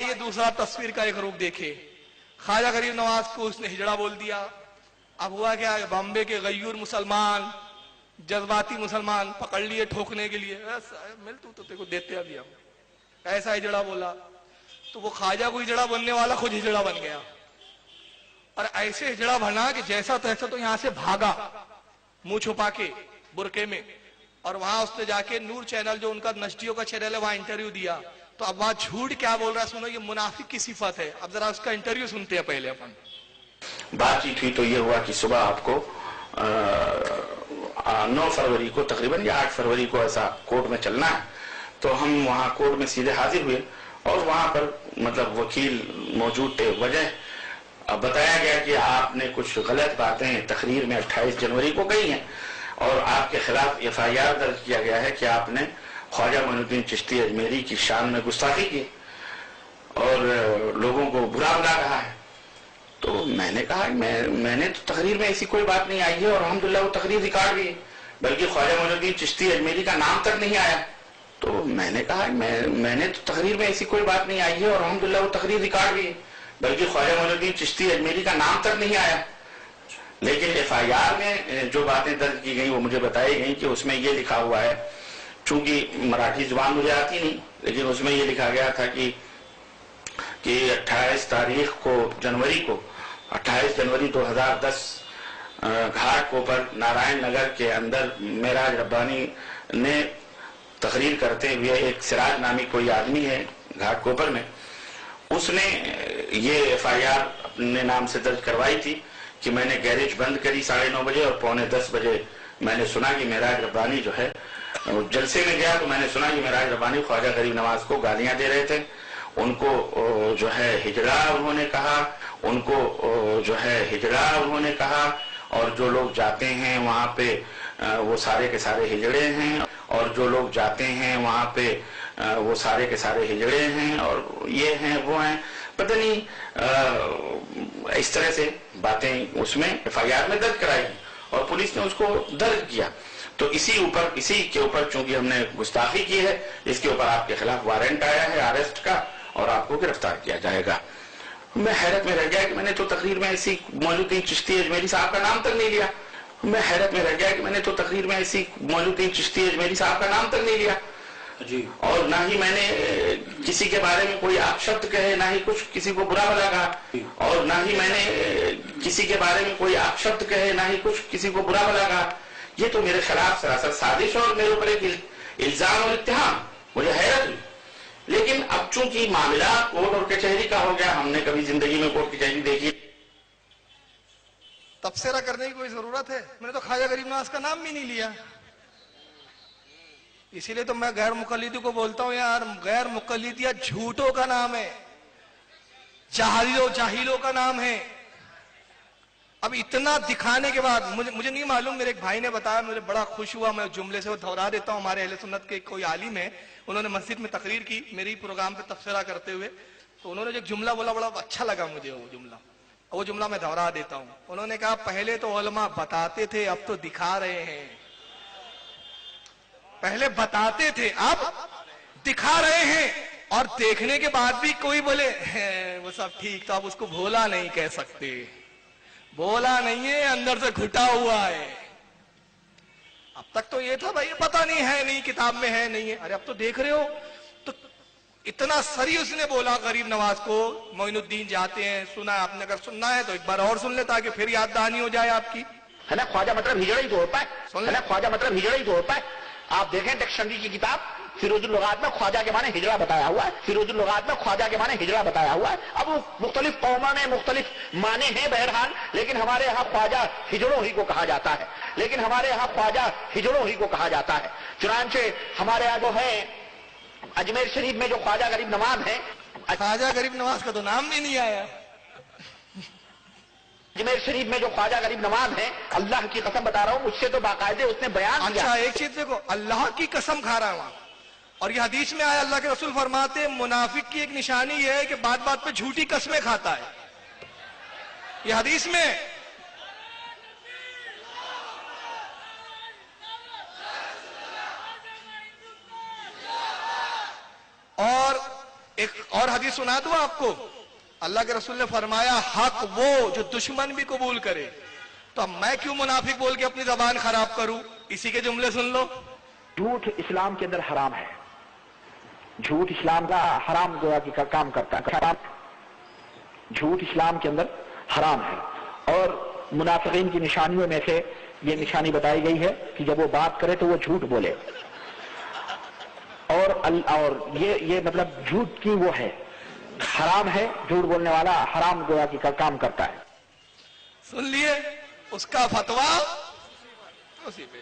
یہ دوسرا تصویر کا ایک روپ دیکھے، خواجہ غریب نواز کو اس نے ہجڑا بول دیا۔ اب ہوا کیا، بامبے کے غیور مسلمان، جذباتی مسلمان پکڑ لیے ٹھوکنے کے لیے، مل تو تیرے کو دیتے ابھی ہم، ایسا ہجڑا بولا تو وہ خواجہ کو ہجڑا بننے والا خود ہجڑا بن گیا، اور ایسے ہجڑا بنا کہ جیسا تیسا تو یہاں سے بھاگا منہ چھپا کے برقعے میں، اور وہاں اس نے جا کے نور چینل جو ان کا نشریوں کا چینل ہے وہاں انٹرویو دیا۔ تو اب وہاں جھوٹ کیا بول رہا ہے سنو، یہ منافق کی صفت ہے۔ اب ذرا اس کا انٹرویو سنتے ہیں پہلے اپن۔ بات چیت ہوئی تو یہ ہوا کہ صبح آپ کو 9 فروری کو تقریباً یا 8 فروری کو ایسا کورٹ میں چلنا ہے، تو ہم وہاں کورٹ میں سیدھے حاضر ہوئے، اور وہاں پر مطلب وکیل موجود تھے۔ وجہ بتایا گیا کہ آپ نے کچھ غلط باتیں تقریر میں 28 جنوری کو کہی ہیں، اور آپ کے خلاف FIR درج کیا گیا ہے کہ آپ نے خواجہ معین الدین چشتی اجمیری کی شان میں گستاخی کی اور لوگوں کو برا بلا رہا ہے۔ تو میں نے کہا میں نے تو تقریر میں ایسی کوئی بات نہیں آئی ہے، اور الحمدللہ وہ تقریر ریکارڈ بھی ہے، بلکہ خواجہ معین الدین چشتی اجمیری کا نام تک نہیں آیا۔ تو میں نے کہا میں نے تو تقریر میں ایسی کوئی بات نہیں آئی ہے، اور الحمدللہ وہ تقریر ریکارڈ بھی ہے، بلکہ خواجہ معین الدین چشتی اجمیری کا نام تک نہیں آیا۔ لیکن FIR میں جو باتیں درج کی گئیں وہ مجھے بتائی گئیں کہ اس میں یہ لکھا ہوا ہے، چونکہ مراٹھی زبان مجھے آتی نہیں، لیکن اس میں یہ لکھا گیا تھا کہ 28 تاریخ کو جنوری کو 28 جنوری 2010 گھاٹ کوپر نارائن نگر کے اندر معراج ربانی نے تقریر کرتے ہوئے، ایک سراج نامی کوئی آدمی ہے گھاٹ کوپر میں، اس نے یہ FIR اپنے نام سے درج کروائی تھی کہ میں نے گیریج بند کری 9:30 بجے، اور 9:45 بجے میں نے سنا کہ معراج ربانی جو ہے جلسے میں گیا، تو میں نے سنا کہ معراج ربانی خواجہ غریب نواز کو گالیاں دے رہے تھے، ان کو جو ہے ہجڑا انہوں نے کہا، ان کو جو ہے ہجڑا انہوں نے کہا، اور جو لوگ جاتے ہیں وہاں پہ وہ سارے کے سارے ہجڑے ہیں، اور جو لوگ جاتے ہیں وہاں پہ وہ سارے کے سارے ہجڑے ہیں، اور یہ ہیں وہ ہیں، پتہ نہیں اس طرح سے باتیں اس میں FIR میں درج کرائی، اور پولیس نے اس کو درج کیا۔ تو اسی کے اوپر چونکہ ہم نے گستاخی کی ہے، اس کے اوپر آپ کے خلاف وارنٹ آیا ہے اریسٹ کا، اور آپ کو گرفتار کیا جائے گا۔ میں حیرت میں رہ گیا کہ میں نے تو تقریر میں ایسی معین الدین چشتی اجمیری صاحب کا نام تک نہیں لیا۔ میں حیرت میں رہ گیا کہ میں نے تو تقریر میں ایسی معین الدین چشتی اجمیری صاحب کا نام تک نہیں لیا، اور نہ ہی میں نے کسی کے بارے میں کوئی آپ شبد کہے، نہ ہی کچھ کسی کو برا بلا کہا، اور نہ ہی میں نے کسی کے بارے میں کوئی آپ شبد کہے، نہ ہی کچھ کسی کو برا بلا کہا۔ یہ تو میرے خلاف سراسر سازش اور میرے اوپر ایک الزام اور اتہام، مجھے حیرت ہوئی۔ لیکن اب چونکہ معاملہ کورٹ اور کچہری کا ہو گیا، ہم نے کبھی زندگی میں کورٹ کچہری دیکھی، تبصرہ کرنے کی کوئی ضرورت ہے؟ میں نے تو خواجہ غریب نواز کا نام بھی نہیں لیا، اسی لیے تو میں غیر مقلدی کو بولتا ہوں یار، غیر مقلد یا جھوٹوں کا نام ہے، جاہلوں کا نام ہے۔ اب اتنا دکھانے کے بعد مجھے نہیں معلوم، میرے ایک بھائی نے بتایا، مجھے بڑا خوش ہوا، میں جملے سے وہ دہرا دیتا ہوں۔ ہمارے اہل سنت کے کوئی عالم ہے، انہوں نے مسجد میں تقریر کی میری پروگرام پہ تبصرہ کرتے ہوئے، تو انہوں نے جو ایک جملہ بولا بڑا اچھا لگا مجھے، وہ جملہ میں دہرا دیتا ہوں۔ انہوں نے کہا پہلے تو علماء بتاتے تھے، اب تو دکھا رہے ہیں۔ پہلے بتاتے تھے، اب دکھا رہے ہیں، اور دیکھنے کے بعد بھی کوئی بولے وہ سب ٹھیک، تو آپ اس کو بھولا نہیں کہہ سکتے، بولا نہیں ہے، اندر سے گھٹا ہوا ہے۔ اب تک تو یہ تھا بھائی پتہ نہیں ہے، نہیں کتاب میں ہے، نہیں ہے، ارے اب تو دیکھ رہے ہو۔ تو اتنا سری اس نے بولا غریب نواز کو، معین الدین جاتے ہیں، سنا ہے آپ نے، اگر سننا ہے تو ایک بار اور سن لے تاکہ پھر یاد دہانی ہو جائے آپ کی۔ ہے نا، خواجہ مطلب ہجڑا ہی تو ہوتا ہے، ہے نا، خواجہ مطلب ہجڑا ہی تو ہوتا ہے۔ آپ دیکھیں ڈکشنری کی کتاب فیروز اللغات میں خواجہ کے معنی ہجڑا بتایا ہوا ہے، فیروز اللغات میں خواجہ کے معنی ہجڑا بتایا ہوا ہے۔ اب وہ مختلف قوموں میں مختلف معنی ہیں بہرحال، لیکن ہمارے ہاں خواجہ ہجڑوں ہی کو کہا جاتا ہے، لیکن ہمارے ہاں خواجہ ہجڑوں ہی کو کہا جاتا ہے۔ چنانچہ ہمارے ہاں جو ہے اجمیر شریف میں جو خواجہ غریب نواز ہیں، خواجہ غریب نواز کا تو نام بھی نہیں آیا۔ اجمیر شریف میں جو خواجہ غریب نواز ہیں، اللہ کی قسم بتا رہا ہوں، مجھ سے تو باقاعدے اس نے بیان کیا۔ اچھا ایک چیز دیکھو، اللہ کی قسم کھا رہا ہوں، اور یہ حدیث میں آیا، اللہ کے رسول فرماتے منافق کی ایک نشانی یہ ہے کہ بات بات پہ جھوٹی قسمیں کھاتا ہے، یہ حدیث میں۔ اور ایک اور حدیث سنا دوں آپ کو. اللہ کے رسول نے فرمایا حق وہ جو دشمن بھی قبول کرے. تو اب میں کیوں منافق بول کے اپنی زبان خراب کروں؟ اسی کے جملے سن لو. جھوٹ اسلام کے اندر حرام ہے. جھوٹ اسلام کا حرام گویا کی کا کام کرتا ہے. جھوٹ اسلام کے اندر حرام ہے. اور منافقین کی نشانیوں میں سے یہ نشانی بتائی گئی ہے کہ جب وہ بات کرے تو وہ جھوٹ بولے. اور یہ مطلب جھوٹ کی وہ ہے، حرام ہے. جھوٹ بولنے والا حرام گویا کی کا کام کرتا ہے. سن لیے اس کا فتویٰ اسی پہ.